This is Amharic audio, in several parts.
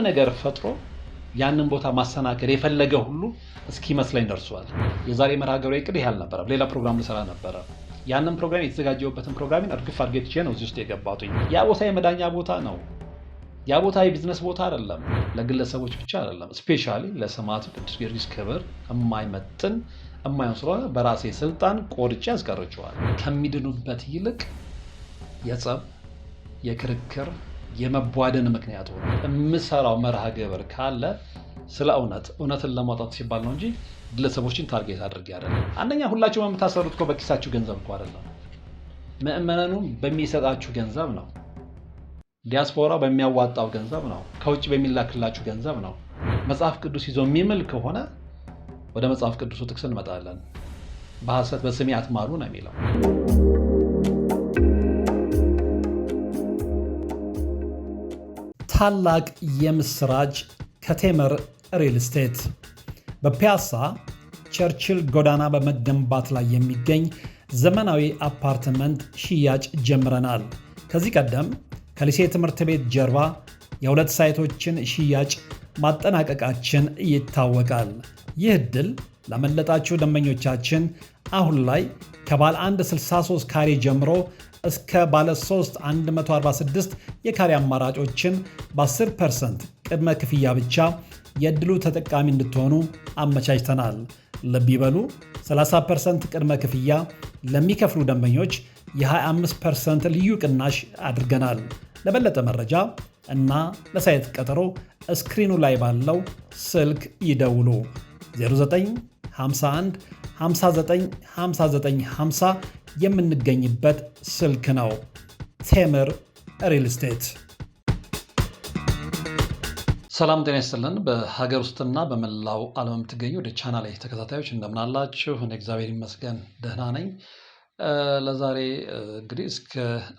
ነገር ፈጥሮ ያንን ቦታ ማሰናከል የፈለገ ሁሉ እስኪመስለኝ ደርሷል። የዛሬ መርሃ ግብሬ እቅድ ይሄ አልነበረም። ሌላ ፕሮግራም ልሰራ ነበረ። ያንን ፕሮግራም የተዘጋጀውበትን ፕሮግራሚን እርግፍ አድርጌ ትቼ ነው እዚህ ውስጥ የገባሁኝ። ያ ቦታ የመዳኛ ቦታ ነው። ያ ቦታ የቢዝነስ ቦታ አይደለም። ለግለሰቦች ብቻ አይደለም። ስፔሻሊ ለሰማዕቱ ቅዱስ ጊዮርጊስ ክብር የማይመጥን የማይሆን ስለሆነ በራሴ ስልጣን ቆርጬ ያስቀርጨዋል። ከሚድኑበት ይልቅ የጸብ፣ የክርክር፣ የመቧደን ምክንያት ሆነ የምሰራው መርሃ ግብር ካለ ስለ እውነትን ለማውጣት ሲባል ነው እንጂ ግለሰቦችን ታርጌት አድርጌ አይደለም። አንደኛ ሁላችሁም የምታሰሩት እኮ በኪሳችሁ ገንዘብ እኮ አይደለም። ምዕመናኑ በሚሰጣችሁ ገንዘብ ነው። ዲያስፖራ በሚያዋጣው ገንዘብ ነው። ከውጭ በሚላክላችሁ ገንዘብ ነው። መጽሐፍ ቅዱስ ይዞ የሚምል ከሆነ ወደ መጽሐፍ ቅዱሱ ጥቅስ እንመጣለን። በሐሰት በስሜ አትማሉ ነው የሚለው። ታላቅ የምስራች ከቴምር ሪል ስቴት በፒያሳ ቸርችል ጎዳና በመገንባት ላይ የሚገኝ ዘመናዊ አፓርትመንት ሽያጭ ጀምረናል። ከዚህ ቀደም ከሊሴ ትምህርት ቤት ጀርባ የሁለት ሳይቶችን ሽያጭ ማጠናቀቃችን ይታወቃል። ይህ ዕድል ላመለጣችሁ ደንበኞቻችን አሁን ላይ ከባለ 1 63 ካሬ ጀምሮ እስከ ባለ 3 146 የካሬ አማራጮችን በ10% ቅድመ ክፍያ ብቻ የዕድሉ ተጠቃሚ እንድትሆኑ አመቻችተናል። ልብ ይበሉ፣ 30% ቅድመ ክፍያ ለሚከፍሉ ደንበኞች የ25% ልዩ ቅናሽ አድርገናል። ለበለጠ መረጃ እና ለሳይት ቀጠሮ ስክሪኑ ላይ ባለው ስልክ ይደውሉ። 0951 59 59 50 የምንገኝበት ስልክ ነው። ቴምር ሪል ስቴት። ሰላም ጤና ይስጥልን። በሀገር ውስጥና በመላው ዓለም የምትገኙ ወደ ቻናል ላይ ተከታታዮች እንደምናላችሁ፣ እኔ እግዚአብሔር ይመስገን ደህና ነኝ። ለዛሬ እንግዲህ እስከ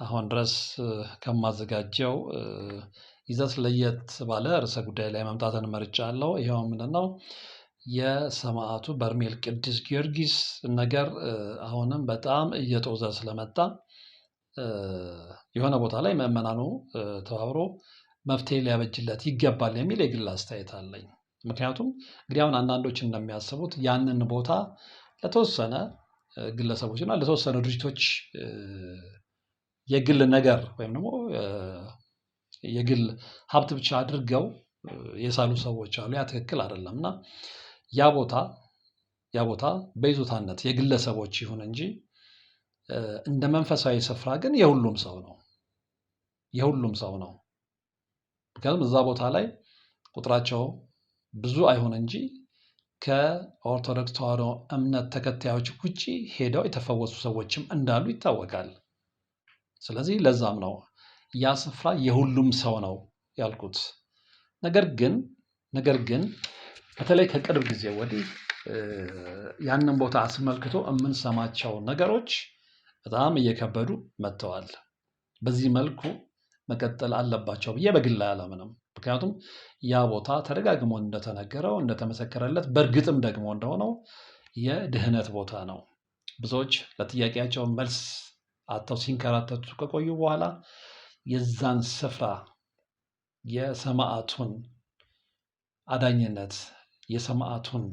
አሁን ድረስ ከማዘጋጀው ይዘት ለየት ባለ ርዕሰ ጉዳይ ላይ መምጣትን መርጫለሁ። ይኸው ምንድነው? የሰማዕቱ በርሜል ቅዱስ ጊዮርጊስ ነገር አሁንም በጣም እየጦዘ ስለመጣ የሆነ ቦታ ላይ ምዕመናኑ ተባብሮ መፍትሄ ሊያበጅለት ይገባል የሚል የግል አስተያየት አለኝ። ምክንያቱም እንግዲህ አሁን አንዳንዶች እንደሚያስቡት ያንን ቦታ ለተወሰነ ግለሰቦች እና ለተወሰኑ ድርጅቶች የግል ነገር ወይም ደግሞ የግል ሀብት ብቻ አድርገው የሳሉ ሰዎች አሉ። ያ ትክክል አይደለም እና ያ ቦታ በይዞታነት የግለሰቦች ይሁን እንጂ እንደ መንፈሳዊ ስፍራ ግን የሁሉም ሰው ነው። የሁሉም ሰው ነው። ምክንያቱም እዛ ቦታ ላይ ቁጥራቸው ብዙ አይሆን እንጂ ከኦርቶዶክስ ተዋሕዶ እምነት ተከታዮች ውጪ ሄደው የተፈወሱ ሰዎችም እንዳሉ ይታወቃል። ስለዚህ ለዛም ነው ያ ስፍራ የሁሉም ሰው ነው ያልኩት። ነገር ግን በተለይ ከቅርብ ጊዜ ወዲህ ያንን ቦታ አስመልክቶ የምንሰማቸው ነገሮች በጣም እየከበዱ መጥተዋል። በዚህ መልኩ መቀጠል አለባቸው ብዬ በግል አላምንም። ምክንያቱም ያ ቦታ ተደጋግሞ እንደተነገረው እንደተመሰከረለት በእርግጥም ደግሞ እንደሆነው የድህነት ቦታ ነው። ብዙዎች ለጥያቄያቸው መልስ አጥተው ሲንከራተቱ ከቆዩ በኋላ የዛን ስፍራ የሰማዕቱን አዳኝነት የሰማዕቱን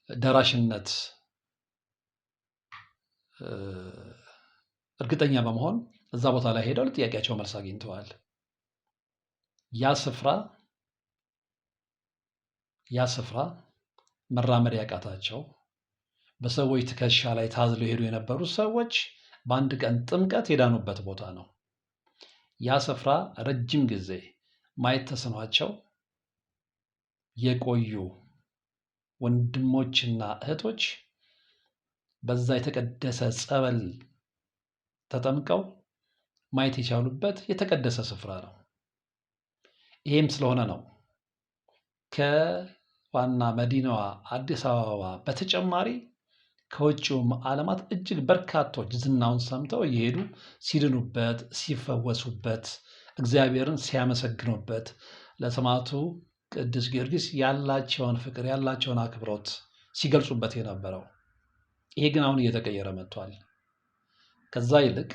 ደራሽነት እርግጠኛ በመሆን እዛ ቦታ ላይ ሄደው ለጥያቄያቸው መልስ አግኝተዋል። ያ ስፍራ መራመድ ያቃታቸው በሰዎች ትከሻ ላይ ታዝለው ሄዱ የነበሩ ሰዎች በአንድ ቀን ጥምቀት የዳኑበት ቦታ ነው። ያ ስፍራ ረጅም ጊዜ ማየት ተስኗቸው የቆዩ ወንድሞችና እህቶች በዛ የተቀደሰ ጸበል ተጠምቀው ማየት የቻሉበት የተቀደሰ ስፍራ ነው። ይህም ስለሆነ ነው ከዋና መዲናዋ አዲስ አበባ በተጨማሪ ከውጭውም ዓለማት እጅግ በርካቶች ዝናውን ሰምተው እየሄዱ ሲድኑበት፣ ሲፈወሱበት፣ እግዚአብሔርን ሲያመሰግኑበት፣ ለሰማዕቱ ቅዱስ ጊዮርጊስ ያላቸውን ፍቅር ያላቸውን አክብሮት ሲገልጹበት የነበረው። ይሄ ግን አሁን እየተቀየረ መጥቷል። ከዛ ይልቅ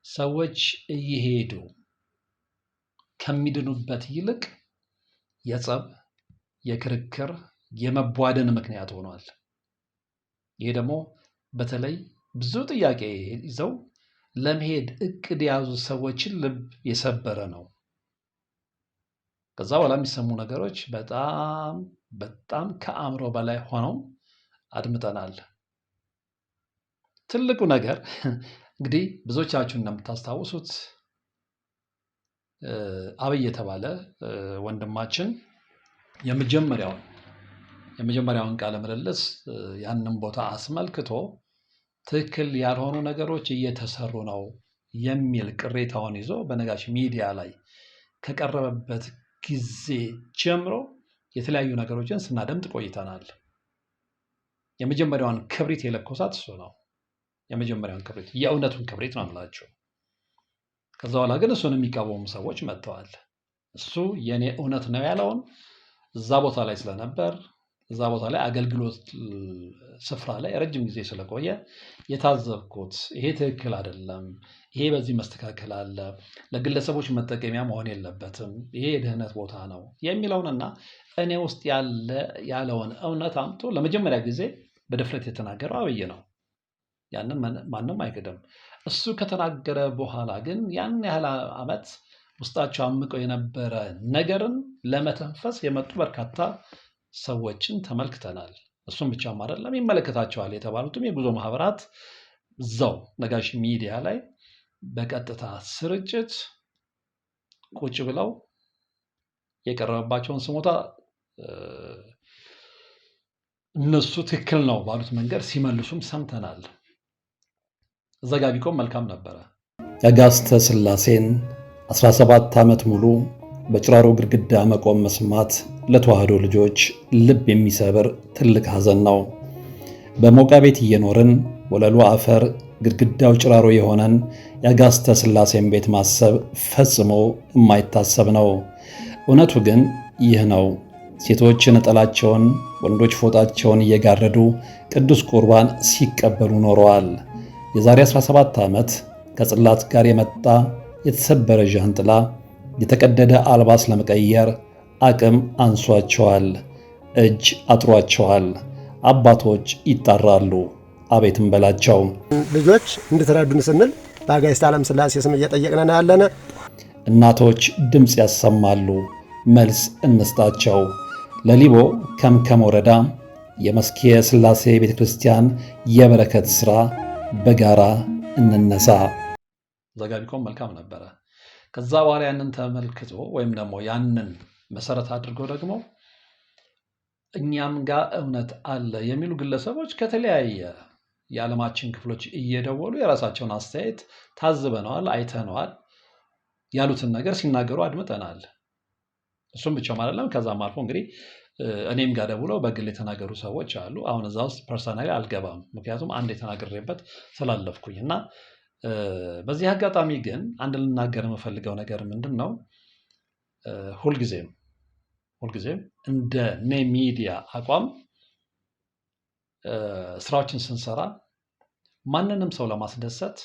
ሰዎች እየሄዱ ከሚድኑበት ይልቅ የጸብ፣ የክርክር፣ የመቧደን ምክንያት ሆኗል። ይሄ ደግሞ በተለይ ብዙ ጥያቄ ይዘው ለመሄድ እቅድ የያዙ ሰዎችን ልብ የሰበረ ነው። ከዛ በኋላ የሚሰሙ ነገሮች በጣም በጣም ከአእምሮ በላይ ሆነው አድምጠናል። ትልቁ ነገር እንግዲህ ብዙዎቻችሁ እንደምታስታውሱት አብይ የተባለ ወንድማችን የመጀመሪያውን ቃለ ምልልስ ያንን ቦታ አስመልክቶ ትክክል ያልሆኑ ነገሮች እየተሰሩ ነው የሚል ቅሬታውን ይዞ በነጋሽ ሚዲያ ላይ ከቀረበበት ጊዜ ጀምሮ የተለያዩ ነገሮችን ስናደምጥ ቆይተናል። የመጀመሪያውን ክብሪት የለኮሳት እሱ ነው። የመጀመሪያውን ክብሪት፣ የእውነቱን ክብሪት ነው የምላቸው። ከዛ በኋላ ግን እሱን የሚቃወሙ ሰዎች መጥተዋል። እሱ የኔ እውነት ነው ያለውን እዛ ቦታ ላይ ስለነበር እዛ ቦታ ላይ አገልግሎት ስፍራ ላይ ረጅም ጊዜ ስለቆየ የታዘብኩት ይሄ ትክክል አይደለም፣ ይሄ በዚህ መስተካከል አለ፣ ለግለሰቦች መጠቀሚያ መሆን የለበትም፣ ይሄ የድህነት ቦታ ነው የሚለውንና እኔ ውስጥ ያለውን እውነት አምጥቶ ለመጀመሪያ ጊዜ በድፍረት የተናገረው አብይ ነው። ያንን ማንም አይክድም። እሱ ከተናገረ በኋላ ግን ያን ያህል ዓመት ውስጣቸው አምቀው የነበረ ነገርን ለመተንፈስ የመጡ በርካታ ሰዎችን ተመልክተናል። እሱም ብቻም አይደለም፣ ይመለከታቸዋል የተባሉትም የጉዞ ማህበራት እዛው ነጋሽ ሚዲያ ላይ በቀጥታ ስርጭት ቁጭ ብለው የቀረበባቸውን ስሞታ እነሱ ትክክል ነው ባሉት መንገድ ሲመልሱም ሰምተናል። እዛ ጋ ቢቆም መልካም ነበረ። የአጋስተ ሥላሴን 17 ዓመት ሙሉ በጭራሮ ግድግዳ መቆም መስማት ለተዋህዶ ልጆች ልብ የሚሰብር ትልቅ ሐዘን ነው። በሞቃ ቤት እየኖርን ወለሉ አፈር ግድግዳው ጭራሮ የሆነን የአጋስተ ሥላሴን ቤት ማሰብ ፈጽሞ የማይታሰብ ነው። እውነቱ ግን ይህ ነው። ሴቶች ነጠላቸውን፣ ወንዶች ፎጣቸውን እየጋረዱ ቅዱስ ቁርባን ሲቀበሉ ኖረዋል። የዛሬ 17 ዓመት ከጽላት ጋር የመጣ የተሰበረ ዣንጥላ፣ የተቀደደ አልባስ ለመቀየር አቅም አንሷቸዋል፣ እጅ አጥሯቸዋል። አባቶች ይጣራሉ፣ አቤትም በላቸው። ልጆች እንድትረዱን ስንል በአጋዕዝተ ዓለም ሥላሴ ስም እየጠየቅን ያለነ። እናቶች ድምፅ ያሰማሉ፣ መልስ እንስጣቸው። ለሊቦ ከምከም ወረዳ የመስኪየ ሥላሴ ቤተክርስቲያን የበረከት ሥራ በጋራ እንነሳ። ዘጋቢኮም መልካም ነበረ። ከዛ በኋላ ያንን ተመልክቶ ወይም ደግሞ ያንን መሰረት አድርጎ ደግሞ እኛም ጋር እውነት አለ የሚሉ ግለሰቦች ከተለያየ የዓለማችን ክፍሎች እየደወሉ የራሳቸውን አስተያየት ታዝበነዋል፣ አይተነዋል፣ ያሉትን ነገር ሲናገሩ አድምጠናል። እሱም ብቻም አይደለም። ከዛም አልፎ እንግዲህ እኔም ጋር ደውለው በግል የተናገሩ ሰዎች አሉ። አሁን እዛ ውስጥ ፐርሰናሊ አልገባም፣ ምክንያቱም አንድ የተናገሬበት ስላለፍኩኝ እና በዚህ አጋጣሚ ግን አንድ ልናገር የምፈልገው ነገር ምንድን ነው? ሁልጊዜም እንደ እኔ ሚዲያ አቋም ስራዎችን ስንሰራ ማንንም ሰው ለማስደሰት፣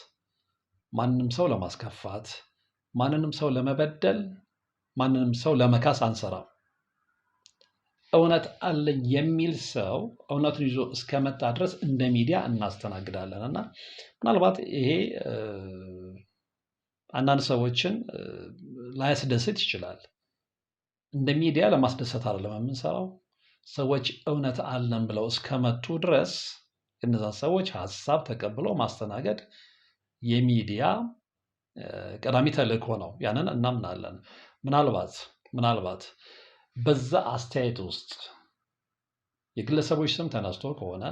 ማንንም ሰው ለማስከፋት፣ ማንንም ሰው ለመበደል፣ ማንንም ሰው ለመካስ አንሰራም። እውነት አለኝ የሚል ሰው እውነቱን ይዞ እስከመጣ ድረስ እንደ ሚዲያ እናስተናግዳለን እና ምናልባት ይሄ አንዳንድ ሰዎችን ላያስደስት ይችላል። እንደ ሚዲያ ለማስደሰት አይደለም የምንሰራው። ሰዎች እውነት አለን ብለው እስከመጡ ድረስ እነዛን ሰዎች ሀሳብ ተቀብሎ ማስተናገድ የሚዲያ ቀዳሚ ተልእኮ ነው። ያንን እናምናለን። ምናልባት በዛ አስተያየት ውስጥ የግለሰቦች ስም ተነስቶ ከሆነ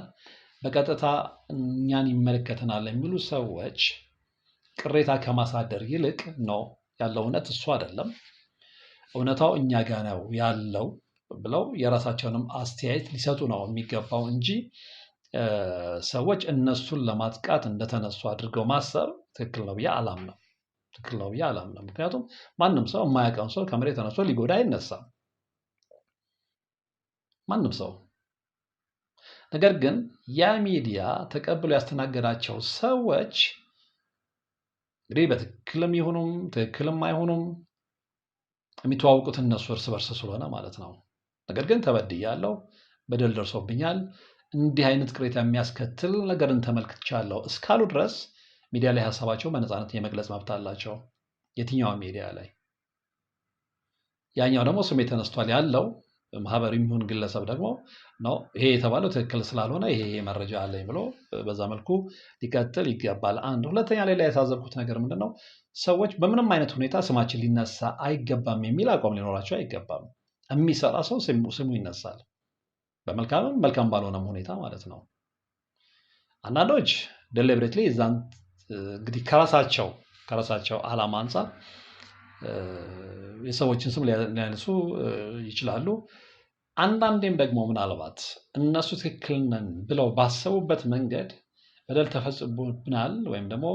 በቀጥታ እኛን ይመለከተናል የሚሉ ሰዎች ቅሬታ ከማሳደር ይልቅ ነው ያለው እውነት እሱ አይደለም፣ እውነታው እኛ ጋር ነው ያለው ብለው የራሳቸውንም አስተያየት ሊሰጡ ነው የሚገባው እንጂ ሰዎች እነሱን ለማጥቃት እንደተነሱ አድርገው ማሰብ ትክክል ነው ብዬ አላምነው። ምክንያቱም ማንም ሰው የማያውቀውን ሰው ከመሬት ተነስቶ ሊጎዳ አይነሳም። ማንም ሰው። ነገር ግን ያ ሚዲያ ተቀብሎ ያስተናገዳቸው ሰዎች እንግዲህ በትክክልም ይሁኑም ትክክልም አይሁኑም የሚተዋወቁት እነሱ እርስ በርስ ስለሆነ ማለት ነው። ነገር ግን ተበድያለሁ፣ በደል ደርሶብኛል፣ እንዲህ አይነት ቅሬታ የሚያስከትል ነገርን ተመልክቻለሁ እስካሉ ድረስ ሚዲያ ላይ ሀሳባቸው በነፃነት የመግለጽ መብት አላቸው፣ የትኛውም ሚዲያ ላይ። ያኛው ደግሞ ስሜት ተነስቷል ያለው ማህበር የሚሆን ግለሰብ ደግሞ ነው ይሄ የተባለው ትክክል ስላልሆነ ይሄ መረጃ አለኝ ብሎ በዛ መልኩ ሊቀጥል ይገባል። አንድ ሁለተኛ ሌላ የታዘብኩት ነገር ምንድነው? ሰዎች በምንም አይነት ሁኔታ ስማችን ሊነሳ አይገባም የሚል አቋም ሊኖራቸው አይገባም። የሚሰራ ሰው ስሙ ይነሳል፣ በመልካምም መልካም ባልሆነም ሁኔታ ማለት ነው። አንዳንዶች ዴሊብሬትሊ እዛን እንግዲህ ከራሳቸው ዓላማ አንጻር የሰዎችን ስም ሊያነሱ ይችላሉ። አንዳንዴም ደግሞ ምናልባት እነሱ ትክክል ነን ብለው ባሰቡበት መንገድ በደል ተፈጽሞብናል ወይም ደግሞ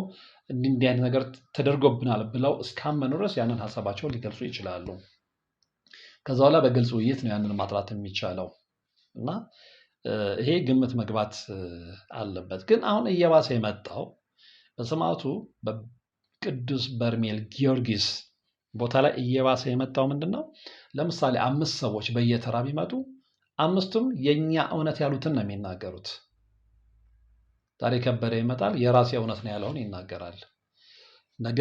እንዲህ አይነት ነገር ተደርጎብናል ብለው እስካመኑ ድረስ ያንን ሀሳባቸውን ሊገልጹ ይችላሉ። ከዛ በኋላ በግልጽ ውይይት ነው ያንን ማጥራት የሚቻለው እና ይሄ ግምት መግባት አለበት። ግን አሁን እየባሰ የመጣው በሰማዕቱ በቅዱስ በርሜል ጊዮርጊስ ቦታ ላይ እየባሰ የመጣው ምንድን ነው? ለምሳሌ 5 ሰዎች በየተራ ቢመጡ 5ቱም የኛ እውነት ያሉትን ነው የሚናገሩት። ዛሬ ከበደ ይመጣል፣ የራሴ እውነት ነው ያለውን ይናገራል። ነገ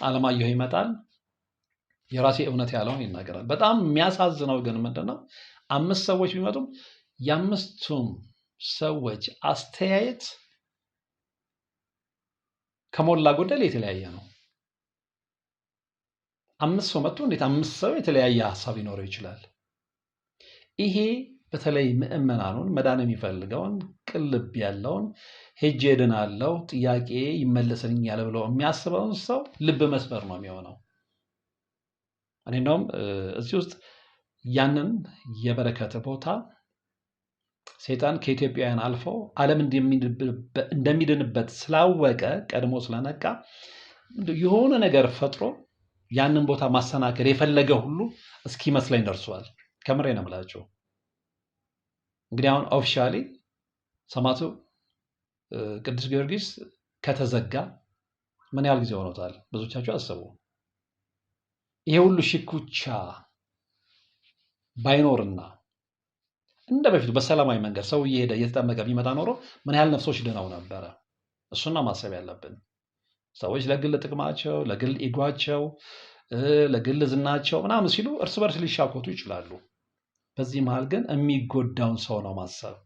አለማየሁ ይመጣል፣ የራሴ እውነት ያለውን ይናገራል። በጣም የሚያሳዝነው ግን ምንድነው? 5 ሰዎች ቢመጡም የ5ቱም ሰዎች አስተያየት ከሞላ ጎደል የተለያየ ነው። 5 ሰው መጥቶ እንዴት 5 ሰው የተለያየ ሀሳብ ሊኖረው ይችላል? ይሄ በተለይ ምዕመናኑን መዳን የሚፈልገውን ቅልብ ያለውን ሄጄ እድናለሁ ጥያቄ ይመለስልኛል ብሎ የሚያስበውን ሰው ልብ መስበር ነው የሚሆነው። እኔ እንደውም እዚህ ውስጥ ያንን የበረከት ቦታ ሰይጣን ከኢትዮጵያውያን አልፎ ዓለም እንደሚድንበት ስላወቀ ቀድሞ ስለነቃ የሆነ ነገር ፈጥሮ ያንን ቦታ ማሰናከል የፈለገ ሁሉ እስኪመስለኝ ደርሷል። ከምሬ ነው የምላቸው። እንግዲህ አሁን ኦፊሻሊ ሰማዕቱ ቅዱስ ጊዮርጊስ ከተዘጋ ምን ያህል ጊዜ ሆኖታል? ብዙዎቻችሁ አስቡ። ይሄ ሁሉ ሽኩቻ ባይኖርና እንደ በፊቱ በሰላማዊ መንገድ ሰው እየሄደ እየተጠመቀ ቢመጣ ኖሮ ምን ያህል ነፍሶች ድነው ነበረ? እሱና ማሰብ ያለብን። ሰዎች ለግል ጥቅማቸው፣ ለግል ኢጓቸው፣ ለግል ዝናቸው ምናምን ሲሉ እርስ በርስ ሊሻኮቱ ይችላሉ። በዚህ መሃል ግን የሚጎዳውን ሰው ነው ማሰብ።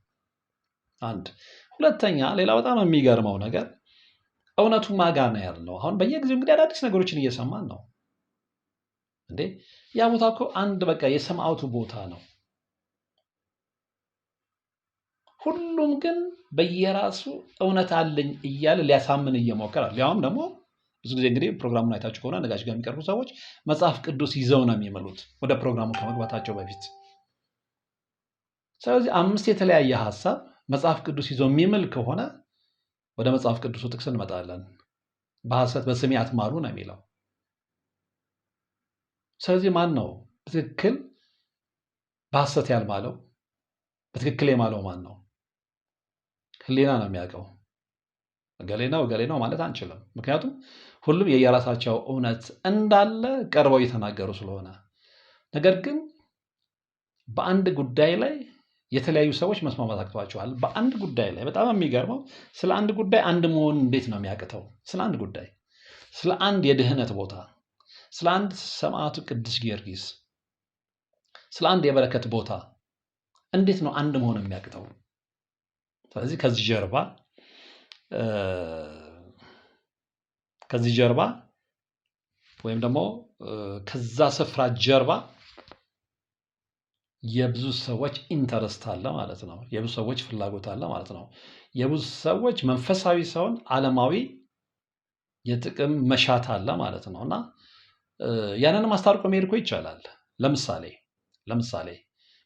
አንድ ሁለተኛ፣ ሌላ በጣም የሚገርመው ነገር እውነቱ ማጋ ነው ያለው። አሁን በየጊዜው እንግዲህ አዳዲስ ነገሮችን እየሰማን ነው። እንዴ ያ ቦታ እኮ አንድ በቃ የሰማዕቱ ቦታ ነው። ሁሉም ግን በየራሱ እውነት አለኝ እያለ ሊያሳምን እየሞከረ ሊያውም ደግሞ ብዙ ጊዜ እንግዲህ ፕሮግራሙን አይታችሁ ከሆነ ነጋሽ ጋር የሚቀርቡ ሰዎች መጽሐፍ ቅዱስ ይዘው ነው የሚመሉት ወደ ፕሮግራሙ ከመግባታቸው በፊት። ስለዚህ 5 የተለያየ ሀሳብ መጽሐፍ ቅዱስ ይዘው የሚምል ከሆነ ወደ መጽሐፍ ቅዱሱ ጥቅስ እንመጣለን። በሐሰት በስሜ አትማሉ ነው የሚለው። ስለዚህ ማን ነው በትክክል በሐሰት ያልማለው? በትክክል የማለው ማን ነው? ህሊና ነው የሚያውቀው። እገሌ ነው ማለት አንችልም። ምክንያቱም ሁሉም የየራሳቸው እውነት እንዳለ ቀርበው እየተናገሩ ስለሆነ። ነገር ግን በአንድ ጉዳይ ላይ የተለያዩ ሰዎች መስማማት አቅቷቸዋል። በአንድ ጉዳይ ላይ በጣም የሚገርመው ስለ አንድ ጉዳይ አንድ መሆን እንዴት ነው የሚያቅተው? ስለ አንድ ጉዳይ፣ ስለ አንድ የድህነት ቦታ፣ ስለ አንድ ሰማዕቱ ቅዱስ ጊዮርጊስ፣ ስለ አንድ የበረከት ቦታ እንዴት ነው አንድ መሆን የሚያቅተው? ስለዚህ ከዚህ ጀርባ ወይም ደግሞ ከዛ ስፍራ ጀርባ የብዙ ሰዎች ኢንተረስት አለ ማለት ነው። የብዙ ሰዎች ፍላጎት አለ ማለት ነው። የብዙ ሰዎች መንፈሳዊ ሳይሆን ዓለማዊ የጥቅም መሻት አለ ማለት ነው እና ያንንም አስታርቆ መሄድ እኮ ይቻላል። ለምሳሌ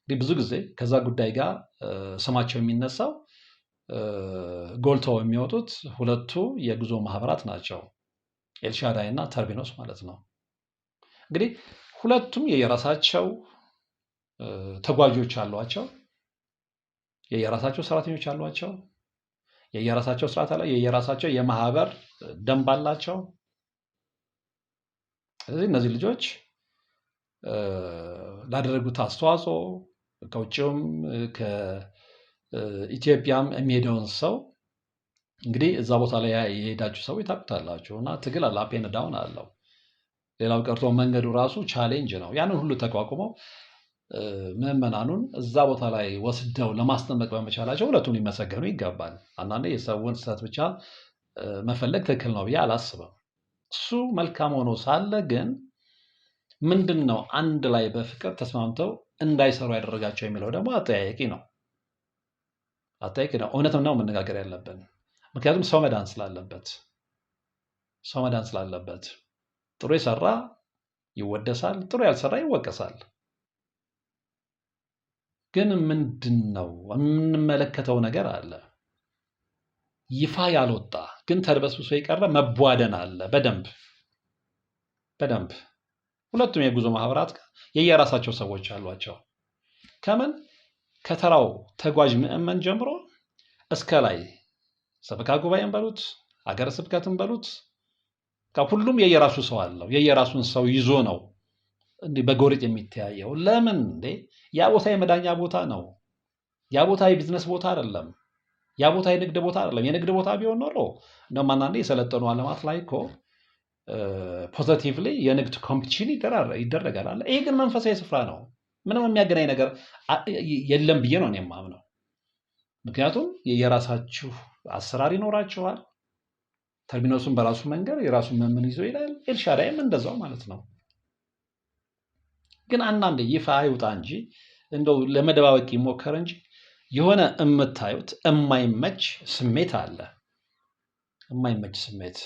እንግዲህ ብዙ ጊዜ ከዛ ጉዳይ ጋር ስማቸው የሚነሳው ጎልተው የሚወጡት 2ቱ የጉዞ ማህበራት ናቸው፣ ኤልሻዳይ እና ተርቢኖስ ማለት ነው። እንግዲህ ሁለቱም የየራሳቸው ተጓዦች አሏቸው፣ የየራሳቸው ሰራተኞች አሏቸው፣ የየራሳቸው ስርዓት አለ፣ የየራሳቸው የማህበር ደንብ አላቸው። ስለዚህ እነዚህ ልጆች ላደረጉት አስተዋጽኦ ከውጭም ከኢትዮጵያም የሚሄደውን ሰው እንግዲህ እዛ ቦታ ላይ የሄዳችሁ ሰው ታውቁታላችሁ እና ትግል አለ፣ አፕ ኤንድ ዳውን አለው። ሌላው ቀርቶ መንገዱ ራሱ ቻሌንጅ ነው። ያንን ሁሉ ተቋቁመው ምዕመናኑን እዛ ቦታ ላይ ወስደው ለማስጠመቅ በመቻላቸው ሁለቱን ሊመሰገኑ ይገባል። አንዳንዴ የሰውን ስህተት ብቻ መፈለግ ትክክል ነው ብዬ አላስብም። እሱ መልካም ሆኖ ሳለ ግን ምንድን ነው አንድ ላይ በፍቅር ተስማምተው እንዳይሰሩ ያደረጋቸው የሚለው ደግሞ አጠያያቂ ነው። እውነት ነው መነጋገር ያለብን። ምክንያቱም ሰው መዳን ስላለበት ጥሩ የሰራ ይወደሳል፣ ጥሩ ያልሰራ ይወቀሳል። ግን ምንድን ነው የምንመለከተው ነገር አለ። ይፋ ያልወጣ ግን ተድበስብሶ የቀረ መቧደን አለ። በደንብ ሁለቱም የጉዞ ማህበራት የየራሳቸው ሰዎች አሏቸው። ከተራው ተጓዥ ምዕመን ጀምሮ እስከ ላይ ሰበካ ጉባኤን በሉት ሀገረ ስብከትን በሉት ሁሉም የየራሱ ሰው አለው። የየራሱን ሰው ይዞ ነው እንዲህ በጎሪጥ የሚተያየው። ለምን እንዴ? ያ ቦታ የመዳኛ ቦታ ነው። ያ ቦታ የቢዝነስ ቦታ አይደለም። ያ ቦታ የንግድ ቦታ አይደለም። የንግድ ቦታ ቢሆን ኖሮ እንደውም አንዳንዴ የሰለጠኑ ዓለማት ላይ እኮ ፖዘቲቭሊ የንግድ ኮምፒቲሽን ይደረጋል። ይሄ ግን መንፈሳዊ ስፍራ ነው። ምንም የሚያገናኝ ነገር የለም ብዬ ነው የማምነው። ምክንያቱም የራሳችሁ አሰራር ይኖራችኋል። ተርሚኖሱን በራሱ መንገድ የራሱን መምን ይዞ ይላል። ኤልሻዳይም እንደዛው ማለት ነው። ግን አንዳንዴ ይፋ አይውጣ እንጂ እንደው ለመደባበቅ ይሞከር እንጂ የሆነ የምታዩት የማይመች ስሜት አለ። የማይመች ስሜት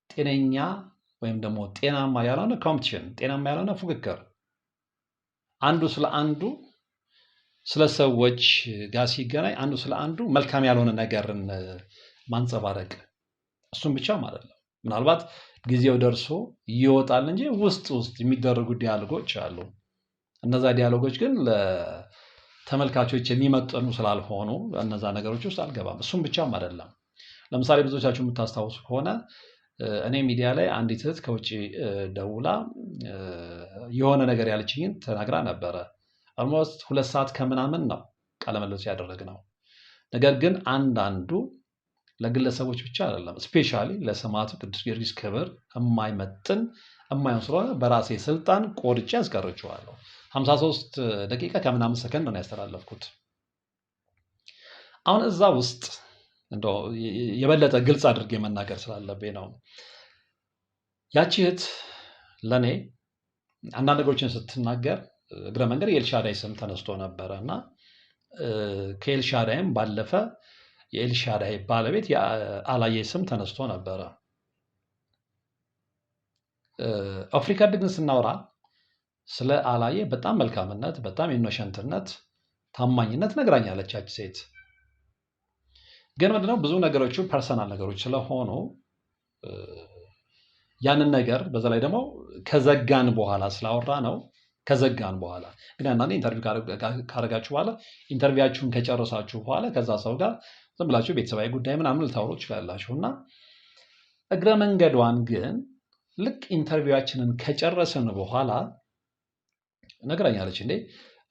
ጤነኛ ወይም ደግሞ ጤናማ ያልሆነ ኮምፒቲሽን፣ ጤናማ ያልሆነ ፉክክር፣ አንዱ ስለ አንዱ ስለ ሰዎች ጋር ሲገናኝ አንዱ ስለ አንዱ መልካም ያልሆነ ነገርን ማንጸባረቅ፣ እሱም ብቻ ማለት ነው። ምናልባት ጊዜው ደርሶ ይወጣል እንጂ ውስጥ የሚደረጉ ዲያሎጎች አሉ። እነዛ ዲያሎጎች ግን ለተመልካቾች የሚመጥኑ ስላልሆኑ እነዛ ነገሮች ውስጥ አልገባም። እሱም ብቻም አይደለም። ለምሳሌ ብዙዎቻችሁ የምታስታውሱ ከሆነ እኔ ሚዲያ ላይ አንዲት እህት ከውጭ ደውላ የሆነ ነገር ያለችኝን ተናግራ ነበረ። ኦልሞስት 2 ሰዓት ከምናምን ነው ቃለመለስ ያደረግነው። ነገር ግን አንዳንዱ ለግለሰቦች ብቻ አይደለም፣ ስፔሻሊ ለሰማዕቱ ቅዱስ ጊዮርጊስ ክብር የማይመጥን የማይሆን ስለሆነ በራሴ ስልጣን ቆርጬ ያስቀርቼዋለሁ። 53 ደቂቃ ከምናምን ሰከንድ ነው ያስተላለፍኩት። አሁን እዛ ውስጥ እንደው የበለጠ ግልጽ አድርጌ መናገር ስላለብኝ ነው። ያቺ እህት ለእኔ አንዳንድ ነገሮችን ስትናገር እግረ መንገድ የኤልሻዳይ ስም ተነስቶ ነበረ እና ከኤልሻዳይም ባለፈ የኤልሻዳይ ባለቤት የአላየ ስም ተነስቶ ነበረ። አፍሪካ ግን ስናወራ ስለ አላየ በጣም መልካምነት፣ በጣም ኢኖሸንትነት፣ ታማኝነት ነግራኛለች ያቺ ሴት። ግን ምንድነው ብዙ ነገሮቹ ፐርሰናል ነገሮች ስለሆኑ ያንን ነገር በዛ ላይ ደግሞ ከዘጋን በኋላ ስላወራ ነው። ከዘጋን በኋላ ግን አንዳንዴ ኢንተርቪው ካረጋችሁ በኋላ ኢንተርቪዋችሁን ከጨረሳችሁ በኋላ ከዛ ሰው ጋር ዝም ብላችሁ ቤተሰባዊ ጉዳይ ምናምን ልታወሩ ትችላላችሁ እና እግረ መንገዷን ግን ልክ ኢንተርቪዋችንን ከጨረስን በኋላ ነግራኛለች። እንዴ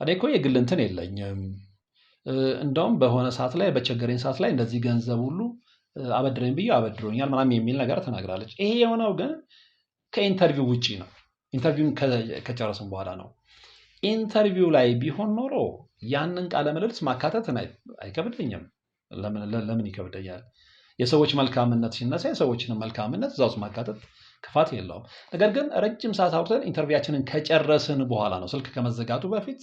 እኔ እኮ የግል እንትን የለኝም፣ እንደውም በሆነ ሰዓት ላይ በቸገረኝ ሰዓት ላይ እንደዚህ ገንዘብ ሁሉ አበድረኝ ብዬ አበድሮኛል ምናምን የሚል ነገር ተናግራለች። ይሄ የሆነው ግን ከኢንተርቪው ውጪ ነው። ኢንተርቪውን ከጨረስን በኋላ ነው። ኢንተርቪው ላይ ቢሆን ኖሮ ያንን ቃለ ምልልስ ማካተት አይከብደኝም። ለምን ይከብደኛል? የሰዎች መልካምነት ሲነሳ የሰዎችን መልካምነት እዛ ውስጥ ማካተት ክፋት የለውም። ነገር ግን ረጅም ሰዓት አውርተን ኢንተርቪዋችንን ከጨረስን በኋላ ነው ስልክ ከመዘጋቱ በፊት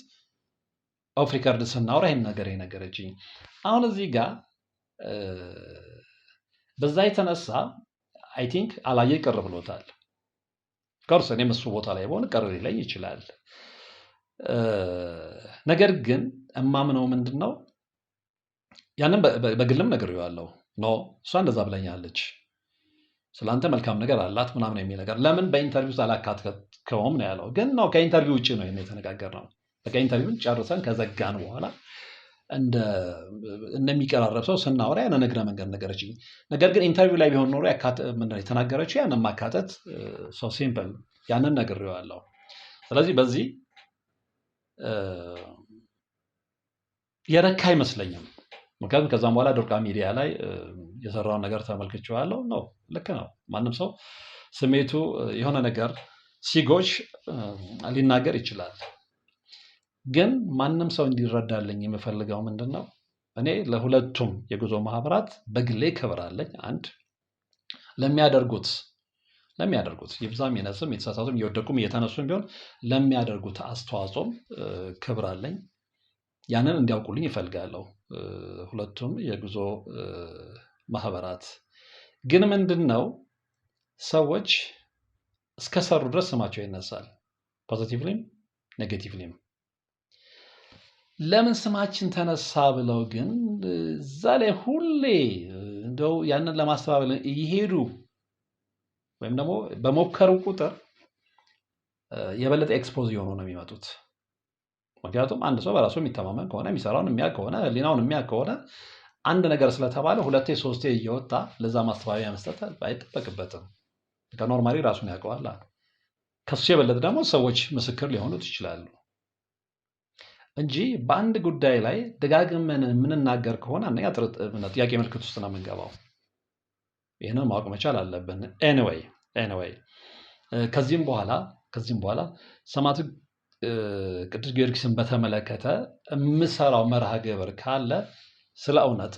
ኦፍ ሪከርድ ስናወራ ይህን ነገር የነገረችኝ። አሁን እዚህ ጋር በዛ የተነሳ አይ ቲንክ አላየ ቅር ብሎታል። ኮርስ እኔም እሱ ቦታ ላይ በሆነ ቅር ሊለኝ ይችላል። ነገር ግን እማምነው ምንድን ነው ያንን በግልም ነግሬዋለሁ። ኖ እሷ እንደዛ ብለኛለች፣ ስለአንተ መልካም ነገር አላት ምናምን የሚል ነገር ለምን በኢንተርቪው አላካተትከውም ነው ያለው። ግን ነው ከኢንተርቪው ውጭ ነው የተነጋገርነው። በቃ ኢንተርቪውን ጨርሰን ከዘጋን በኋላ እንደሚቀራረብ ሰው ስናወራ ያንን እግረ መንገድ ነገረችኝ። ነገር ግን ኢንተርቪው ላይ ቢሆን ኖሮ የተናገረችው ያንን ማካተት ሰው ሲምፕል ያንን ነግሬዋለሁ። ስለዚህ በዚህ የረካ አይመስለኝም። ምክንያቱም ከዛም በኋላ ዶርቃ ሚዲያ ላይ የሰራውን ነገር ተመልክቼዋለሁ። ነው ልክ ነው። ማንም ሰው ስሜቱ የሆነ ነገር ሲጎሽ ሊናገር ይችላል። ግን ማንም ሰው እንዲረዳልኝ የምፈልገው ምንድን ነው፣ እኔ ለሁለቱም የጉዞ ማህበራት በግሌ ክብር አለኝ። አንድ ለሚያደርጉት ይብዛም ይነስም የተሳሳቱም እየወደቁም እየተነሱም ቢሆን ለሚያደርጉት አስተዋጽኦም ክብር አለኝ። ያንን እንዲያውቁልኝ ይፈልጋለሁ ሁለቱም የጉዞ ማህበራት። ግን ምንድን ነው ሰዎች እስከሰሩ ድረስ ስማቸው ይነሳል፣ ፖዚቲቭሊም ኔጌቲቭሊም። ለምን ስማችን ተነሳ ብለው ግን እዛ ላይ ሁሌ እንደው ያንን ለማስተባበል እየሄዱ ወይም ደግሞ በሞከሩ ቁጥር የበለጠ ኤክስፖዝ የሆኑ ነው የሚመጡት። ምክንያቱም አንድ ሰው በራሱ የሚተማመን ከሆነ የሚሰራውን የሚያውቅ ከሆነ ህሊናውን የሚያውቅ ከሆነ አንድ ነገር ስለተባለ ሁለቴ ሶስቴ እየወጣ ለዛ ማስተባበያ መስጠት አይጠበቅበትም። ከኖርማሊ ራሱን ያውቀዋል። ከሱ የበለጠ ደግሞ ሰዎች ምስክር ሊሆኑት ይችላሉ እንጂ በአንድ ጉዳይ ላይ ደጋግመን የምንናገር ከሆነ አንደኛ ጥያቄ ምልክት ውስጥ ነው የምንገባው። ይህንን ማወቅ መቻል አለብን። ኤኒዌይ ከዚህም በኋላ ሰማዕቱ ቅዱስ ጊዮርጊስን በተመለከተ የምሰራው መርሃ ግብር ካለ ስለ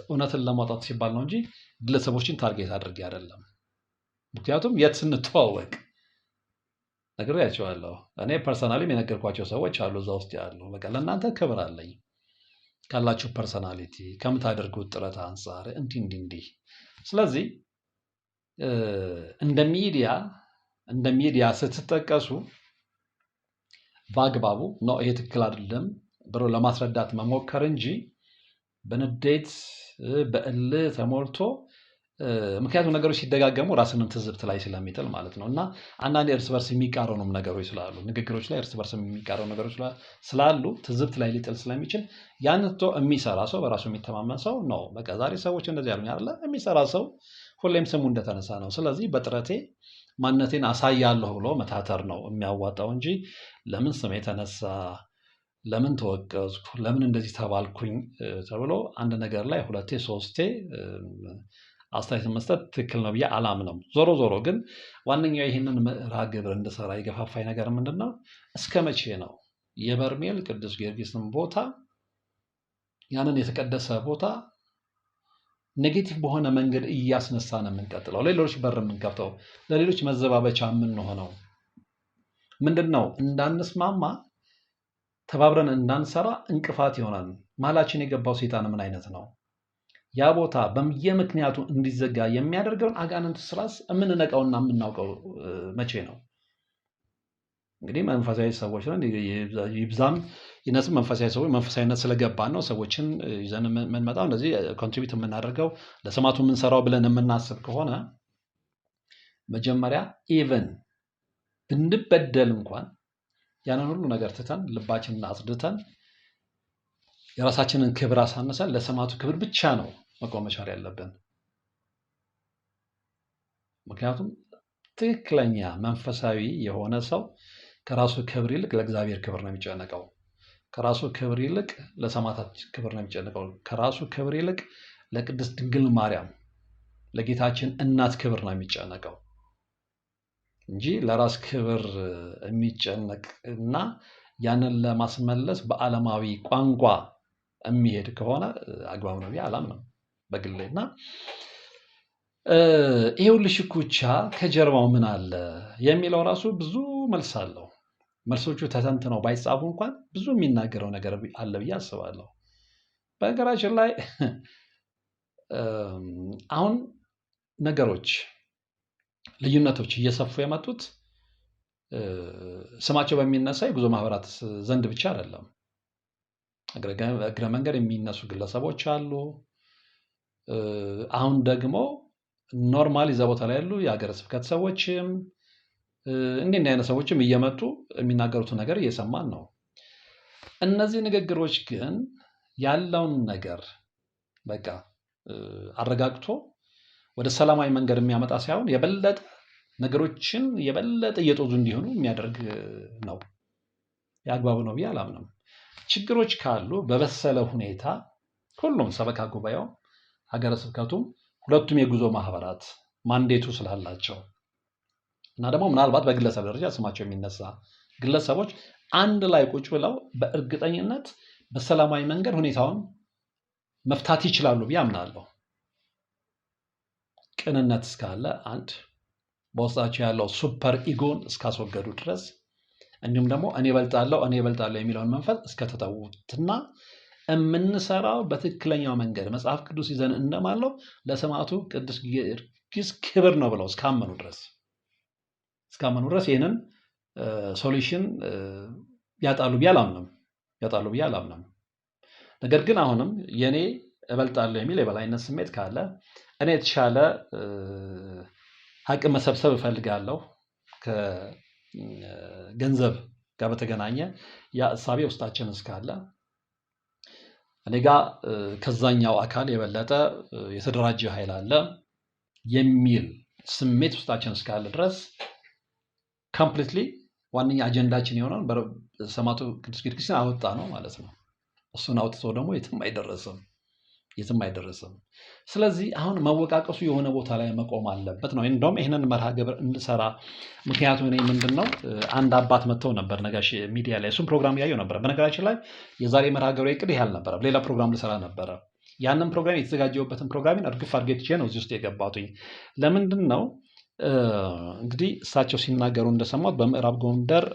እውነትን ለማውጣት ሲባል ነው እንጂ ግለሰቦችን ታርጌት አድርጌ አይደለም። ምክንያቱም የት ስንተዋወቅ ነግሬያቸዋለሁ። እኔ ፐርሰናሊም የነገርኳቸው ሰዎች አሉ እዛ ውስጥ ያሉ። በቃ ለእናንተ ክብር አለኝ ካላችሁ ፐርሰናሊቲ ከምታደርጉት ጥረት አንጻር እንዲህ። ስለዚህ እንደ ሚዲያ ስትጠቀሱ በአግባቡ ነው ይሄ ትክክል አይደለም ብሎ ለማስረዳት መሞከር እንጂ በንዴት በእልህ ተሞልቶ ምክንያቱም ነገሮች ሲደጋገሙ ራስንም ትዝብት ላይ ስለሚጥል ማለት ነው። እና አንዳንድ እርስ በርስ የሚቃረኑም ነገሮች ስላሉ ንግግሮች ላይ እርስ በርስ የሚቃረኑ ነገሮች ስላሉ ትዝብት ላይ ሊጥል ስለሚችል ያን ትቶ የሚሰራ ሰው በራሱ የሚተማመን ሰው ነው። በቃ ዛሬ ሰዎች እንደዚህ ያሉኝ አይደለ? የሚሰራ ሰው ሁሌም ስሙ እንደተነሳ ነው። ስለዚህ በጥረቴ ማንነቴን አሳያለሁ ብሎ መታተር ነው የሚያዋጣው እንጂ ለምን ስሜ የተነሳ ለምን ተወቀስኩ ለምን እንደዚህ ተባልኩኝ ተብሎ አንድ ነገር ላይ ሁለቴ ሶስቴ አስተያየት መስጠት ትክክል ነው ብዬ አላምንም። ዞሮ ግን ዋነኛው ይህንን መርሃ ግብር እንድሰራ የገፋፋኝ ነገር ምንድን ነው? እስከ መቼ ነው የበርሜል ቅዱስ ጊዮርጊስን ቦታ ያንን የተቀደሰ ቦታ ኔጌቲቭ በሆነ መንገድ እያስነሳን የምንቀጥለው? ለሌሎች በር የምንከፍተው? ለሌሎች መዘባበቻ የምንሆነው? ምንድን ነው እንዳንስማማ ተባብረን እንዳንሰራ እንቅፋት ይሆናል። መሀላችን የገባው ሰይጣን ምን አይነት ነው? ያ ቦታ በየምክንያቱ እንዲዘጋ የሚያደርገውን አጋንንት ስራስ የምንነቃውና የምናውቀው መቼ ነው? እንግዲህ መንፈሳዊ ሰዎች ነን። ይብዛም ይነስም መንፈሳዊ ሰዎች መንፈሳዊነት ስለገባን ነው ሰዎችን ይዘን የምንመጣው። እንደዚህ ኮንትሪቢዩት የምናደርገው ለሰማዕቱ የምንሰራው ብለን የምናስብ ከሆነ መጀመሪያ ኢቨን ብንበደል እንኳን ያንን ሁሉ ነገር ትተን ልባችንን አጽድተን የራሳችንን ክብር አሳንሰን ለሰማዕቱ ክብር ብቻ ነው መቆም መቻል ያለብን። ምክንያቱም ትክክለኛ መንፈሳዊ የሆነ ሰው ከራሱ ክብር ይልቅ ለእግዚአብሔር ክብር ነው የሚጨነቀው። ከራሱ ክብር ይልቅ ለሰማዕታት ክብር ነው የሚጨነቀው። ከራሱ ክብር ይልቅ ለቅድስት ድንግል ማርያም ለጌታችን እናት ክብር ነው የሚጨነቀው እንጂ ለራስ ክብር የሚጨነቅ እና ያንን ለማስመለስ በዓለማዊ ቋንቋ የሚሄድ ከሆነ አግባብ ነው ብዬ አላምንም በግሌ። እና ይሄ ሁሉ ሽኩቻ ከጀርባው ምን አለ የሚለው ራሱ ብዙ መልስ አለው። መልሶቹ ተተንትነው ባይጻፉ እንኳን ብዙ የሚናገረው ነገር አለ ብዬ አስባለሁ። በነገራችን ላይ አሁን ነገሮች ልዩነቶች እየሰፉ የመጡት ስማቸው በሚነሳ የጉዞ ማህበራት ዘንድ ብቻ አይደለም። እግረ መንገድ የሚነሱ ግለሰቦች አሉ። አሁን ደግሞ ኖርማሊ እዛ ቦታ ላይ ያሉ የሀገረ ስብከት ሰዎችም እንዲህ አይነት ሰዎችም እየመጡ የሚናገሩትን ነገር እየሰማን ነው። እነዚህ ንግግሮች ግን ያለውን ነገር በቃ አረጋግቶ ወደ ሰላማዊ መንገድ የሚያመጣ ሳይሆን የበለጠ ነገሮችን የበለጠ እየጦዙ እንዲሆኑ የሚያደርግ ነው። የአግባብ ነው ብዬ አላምንም። ችግሮች ካሉ በበሰለ ሁኔታ ሁሉም ሰበካ ጉባኤው፣ ሀገረ ስብከቱም፣ ሁለቱም የጉዞ ማህበራት ማንዴቱ ስላላቸው እና ደግሞ ምናልባት በግለሰብ ደረጃ ስማቸው የሚነሳ ግለሰቦች አንድ ላይ ቁጭ ብለው በእርግጠኝነት በሰላማዊ መንገድ ሁኔታውን መፍታት ይችላሉ ብዬ አምናለሁ። ቅንነት እስካለ አንድ በውስጣቸው ያለው ሱፐር ኢጎን እስካስወገዱ ድረስ እንዲሁም ደግሞ እኔ እበልጣለሁ የሚለውን መንፈስ እስከተተዉትና የምንሰራው በትክክለኛው መንገድ መጽሐፍ ቅዱስ ይዘን እንደማለው ለሰማዕቱ ቅዱስ ጊዮርጊስ ክብር ነው ብለው እስካመኑ ድረስ ይህንን ሶሉሽን ያጣሉ ብዬ አላምንም። ነገር ግን አሁንም የኔ እበልጣለሁ የሚል የበላይነት ስሜት ካለ እኔ የተሻለ አቅም መሰብሰብ እፈልጋለሁ ከገንዘብ ጋር በተገናኘ ያ እሳቤ ውስጣችን እስካለ እኔ ጋር ከዛኛው አካል የበለጠ የተደራጀ ኃይል አለ የሚል ስሜት ውስጣችን እስካለ ድረስ ኮምፕሊትሊ ዋነኛ አጀንዳችን የሆነውን ሰማዕቱ ቅዱስ ጊዮርጊስን አወጣ ነው ማለት ነው። እሱን አውጥቶ ደግሞ የትም አይደረስም። ስለዚህ አሁን መወቃቀሱ የሆነ ቦታ ላይ መቆም አለበት ነው። እንደውም ይህንን መርሃ ግብር እንድሰራ ምክንያቱም እኔ ምንድነው አንድ አባት መጥተው ነበር ነጋሽ ሚዲያ ላይ እሱም ፕሮግራም እያየሁ ነበር። በነገራችን ላይ የዛሬ መርሃ ግብር እቅድ ይህ አልነበረም። ሌላ ፕሮግራም ልሰራ ነበረ። ያንን ፕሮግራም የተዘጋጀሁበትን ፕሮግራሚን እርግፍ አድርጌ ትቼ ነው እዚህ ውስጥ የገባሁትኝ። ለምንድን ነው እንግዲህ እሳቸው ሲናገሩ እንደሰማሁት በምዕራብ ጎንደር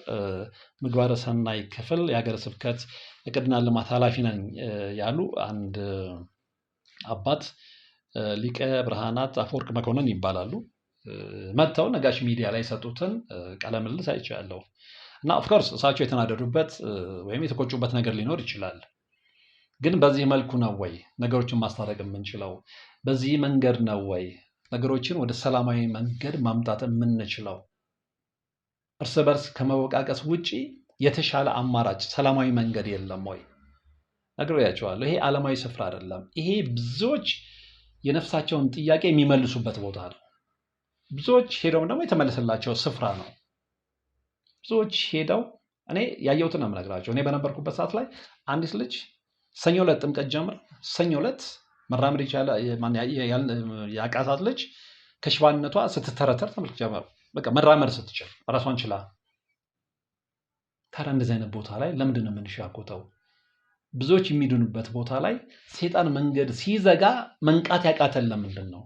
ምግባረ ሰናይ ክፍል የሀገረ ስብከት እቅድና ልማት ኃላፊ ነኝ ያሉ አንድ አባት ሊቀ ብርሃናት አፈወርቅ መኮንን ይባላሉ። መጥተው ነጋሽ ሚዲያ ላይ የሰጡትን ቃለ ምልልስ አይቻለሁ እና ኦፍኮርስ እሳቸው የተናደዱበት ወይም የተቆጩበት ነገር ሊኖር ይችላል። ግን በዚህ መልኩ ነው ወይ ነገሮችን ማስታረቅ የምንችለው? በዚህ መንገድ ነው ወይ ነገሮችን ወደ ሰላማዊ መንገድ ማምጣት የምንችለው? እርስ በርስ ከመወቃቀስ ውጪ የተሻለ አማራጭ ሰላማዊ መንገድ የለም ወይ? ነግሬያቸዋለሁ። ይሄ ዓለማዊ ስፍራ አይደለም። ይሄ ብዙዎች የነፍሳቸውን ጥያቄ የሚመልሱበት ቦታ ነው። ብዙዎች ሄደው ደግሞ የተመለሰላቸው ስፍራ ነው። ብዙዎች ሄደው እኔ ያየሁትን ነው የምነግራቸው። እኔ በነበርኩበት ሰዓት ላይ አንዲት ልጅ ሰኞ ዕለት ጥምቀት ጀምር ሰኞ ዕለት መራመድ ያቃታት ልጅ ከሽባነቷ ስትተረተር ተመልክ ጀመሩ። በቃ መራመድ ስትችል ራሷን ችላ። ታዲያ እንደዚህ አይነት ቦታ ላይ ለምንድን ነው የምንሻኮተው? ብዙዎች የሚድኑበት ቦታ ላይ ሴጣን መንገድ ሲዘጋ መንቃት ያቃተን ለምንድን ነው?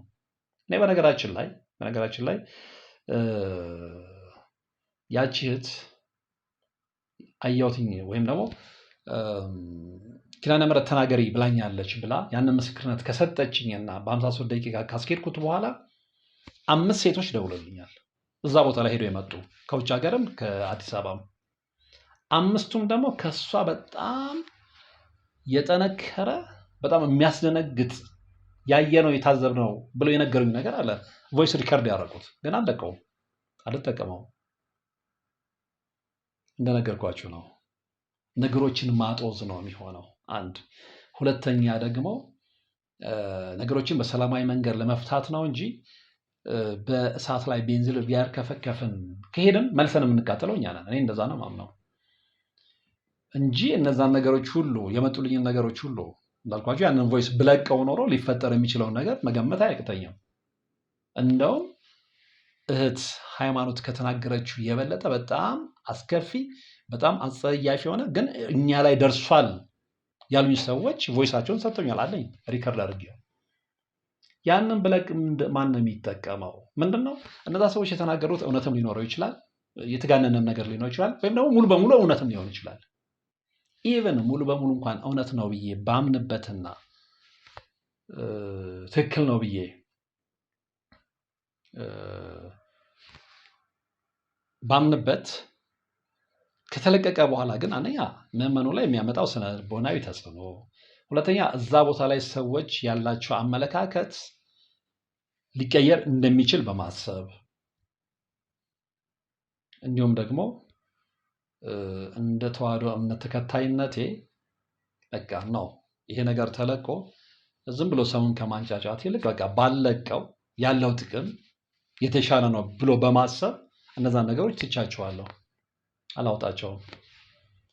እኔ በነገራችን ላይ ያቺ እህት አያውትኝ ወይም ደግሞ ኪዳነ ምሕረት ተናገሪ ብላኛለች ብላ ያንን ምስክርነት ከሰጠችኝና በ53 ደቂቃ ካስኬድኩት በኋላ 5 ሴቶች ደውለውልኛል። እዛ ቦታ ላይ ሄደው የመጡ ከውጭ ሀገርም ከአዲስ አበባም። 5ቱም ደግሞ ከሷ በጣም የጠነከረ በጣም የሚያስደነግጥ ያየነው የታዘብነው ብለው የነገሩኝ ነገር አለ። ቮይስ ሪከርድ ያደረጉት ግን አልጠቀመውም። እንደነገርኳችሁ ነው። ነገሮችን ማጦዝ ነው የሚሆነው። አንድ ሁለተኛ ደግሞ ነገሮችን በሰላማዊ መንገድ ለመፍታት ነው እንጂ በእሳት ላይ ቤንዚል ቢያርከፈከፍን ከሄድን መልሰን የምንቃጠለው እኛ ነን። እኔ እንደዛ ነው ማምነው እንጂ እነዛን ነገሮች ሁሉ የመጡልኝን ነገሮች ሁሉ እንዳልኳችሁ ያንን ቮይስ ብለቀው ኖሮ ሊፈጠር የሚችለውን ነገር መገመት አያቅተኝም። እንደውም እህት ሃይማኖት ከተናገረችው የበለጠ በጣም አስከፊ በጣም አጸያፊ የሆነ ግን እኛ ላይ ደርሷል ያሉኝ ሰዎች ቮይሳቸውን ሰጥተውኛል አለኝ ሪከርድ አድርጌ። ያንን ብለቅ ማን ነው የሚጠቀመው? ምንድነው እነዛ ሰዎች የተናገሩት እውነትም ሊኖረው ይችላል፣ የተጋነነም ነገር ሊኖር ይችላል፣ ወይም ደግሞ ሙሉ በሙሉ እውነትም ሊሆን ይችላል። ኢቨን ሙሉ በሙሉ እንኳን እውነት ነው ብዬ ባምንበትና ትክክል ነው ብዬ ባምንበት ከተለቀቀ በኋላ ግን አንደኛ ምዕመኑ ላይ የሚያመጣው ስነ ልቦናዊ ተጽዕኖ፣ ሁለተኛ እዛ ቦታ ላይ ሰዎች ያላቸው አመለካከት ሊቀየር እንደሚችል በማሰብ እንዲሁም ደግሞ እንደ ተዋህዶ እምነት ተከታይነቴ በቃ ነው ይሄ ነገር ተለቆ ዝም ብሎ ሰውን ከማንጫጫት ይልቅ በቃ ባለቀው ያለው ጥቅም የተሻለ ነው ብሎ በማሰብ እነዛን ነገሮች ትቻቸዋለሁ፣ አላውጣቸውም።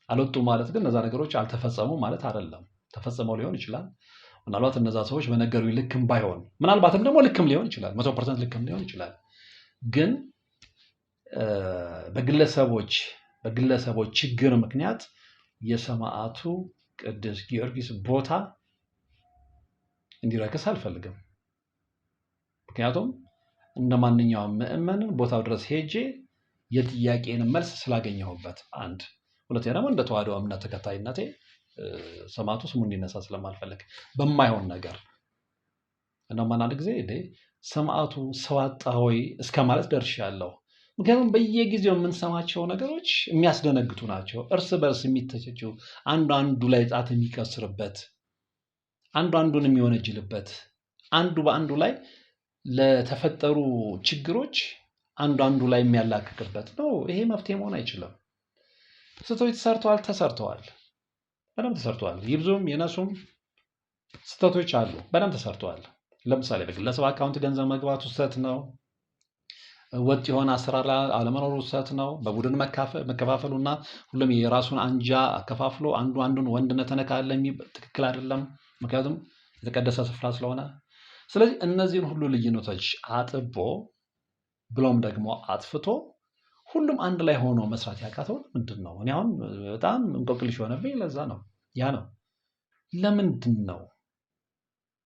አልወጡ ማለት ግን እነዛ ነገሮች አልተፈጸሙ ማለት አይደለም። ተፈጽመው ሊሆን ይችላል። ምናልባት እነዛ ሰዎች በነገሩኝ ልክም ባይሆን ምናልባትም ደግሞ ልክም ሊሆን ይችላል፣ 100% ልክም ሊሆን ይችላል። ግን በግለሰቦች ችግር ምክንያት የሰማዕቱ ቅዱስ ጊዮርጊስ ቦታ እንዲረክስ አልፈልግም። ምክንያቱም እንደ ማንኛውም ምዕመን ቦታው ድረስ ሄጄ የጥያቄን መልስ ስላገኘሁበት አንድ፣ ሁለተኛ ደግሞ እንደ ተዋህዶ እምነት ተከታይነቴ ሰማዕቱ ስሙ እንዲነሳ ስለማልፈልግ በማይሆን ነገር እንደውም አንዳንድ ጊዜ ሰማዕቱ ሰው አጣ ወይ እስከ ማለት ደርሻለሁ። ምክንያቱም በየጊዜው የምንሰማቸው ነገሮች የሚያስደነግጡ ናቸው። እርስ በርስ የሚተቸችው፣ አንዱ አንዱ ላይ ጣት የሚቀስርበት፣ አንዱ አንዱን የሚወነጅልበት፣ አንዱ በአንዱ ላይ ለተፈጠሩ ችግሮች አንዱ አንዱ ላይ የሚያላክክበት ነው። ይሄ መፍትሄ መሆን አይችልም። ስህተቶች ተሰርተዋል፣ በደንብ ተሰርተዋል። ይብዙም የነሱም ስህተቶች አሉ፣ በደንብ ተሰርተዋል። ለምሳሌ በግለሰብ አካውንት ገንዘብ መግባቱ ስህተት ነው። ወጥ የሆነ አሰራር አለመኖሩ ስህተት ነው። በቡድን መከፋፈሉና ሁሉም የራሱን አንጃ አከፋፍሎ አንዱ አንዱን ወንድነት ተነካለ ትክክል አይደለም፣ ምክንያቱም የተቀደሰ ስፍራ ስለሆነ። ስለዚህ እነዚህን ሁሉ ልዩነቶች አጥቦ ብሎም ደግሞ አጥፍቶ ሁሉም አንድ ላይ ሆኖ መስራት ያቃተው ምንድን ነው? እኔ አሁን በጣም እንቆቅልሽ የሆነብኝ ለዛ ነው። ያ ነው ለምንድን ነው?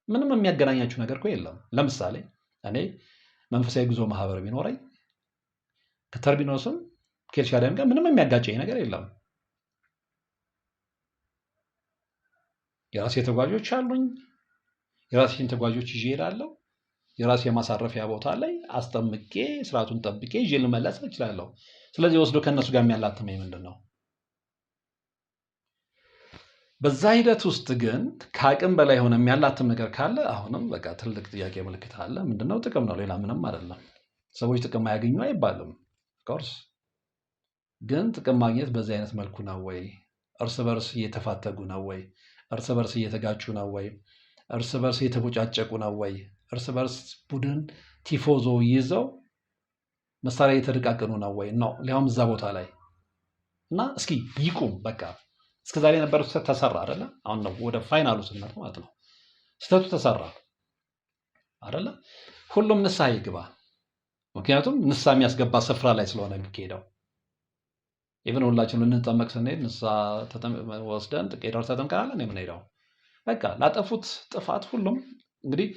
ምንም የሚያገናኛችሁ ነገር እኮ የለም። ለምሳሌ እኔ መንፈሳዊ ጉዞ ማህበር ቢኖረኝ ከተርቢኖስም ከኤልሻዳይም ጋር ምንም የሚያጋጨኝ ነገር የለም። የራሴ ተጓዦች አሉኝ። የራሴን ተጓዦች ይዤ እሄዳለሁ። የራሴ የማሳረፊያ ቦታ ላይ አስጠምቄ ስርዓቱን ጠብቄ ይዤ ልመለስ እችላለሁ። ስለዚህ ወስዶ ከእነሱ ጋር የሚያላትመኝ ምንድን ነው? በዛ ሂደት ውስጥ ግን ከአቅም በላይ ሆነ የሚያላትም ነገር ካለ አሁንም በቃ ትልቅ ጥያቄ ምልክት አለ። ምንድነው? ጥቅም ነው፣ ሌላ ምንም አይደለም። ሰዎች ጥቅም አያገኙ አይባልም። ኮርስ ግን ጥቅም ማግኘት በዚህ አይነት መልኩ ነው ወይ? እርስ በርስ እየተፋተጉ ነው ወይ? እርስ በርስ እየተጋጩ ነው ወይ? እርስ በርስ እየተቦጫጨቁ ነው ወይ? እርስ በርስ ቡድን ቲፎዞ ይዘው መሳሪያ እየተደቃቀኑ ነው ወይ? ነው ሊያውም እዛ ቦታ ላይ እና እስኪ ይቁም በቃ። እስከዛሬ የነበረው ስህተት ተሰራ አይደለ? አሁን ነው ወደ ፋይናሉ ስንመጣ ማለት ነው። ስህተቱ ተሰራ አይደለ? ሁሉም ንስሐ ይግባ። ምክንያቱም ንስሐ የሚያስገባ ስፍራ ላይ ስለሆነ የሚካሄደው። ኢቭን ሁላችን ልንጠመቅ ስንሄድ ንስሐ ወስደን ቄደር ተጠምቀናል ነው የምንሄደው። በቃ ላጠፉት ጥፋት ሁሉም እንግዲህ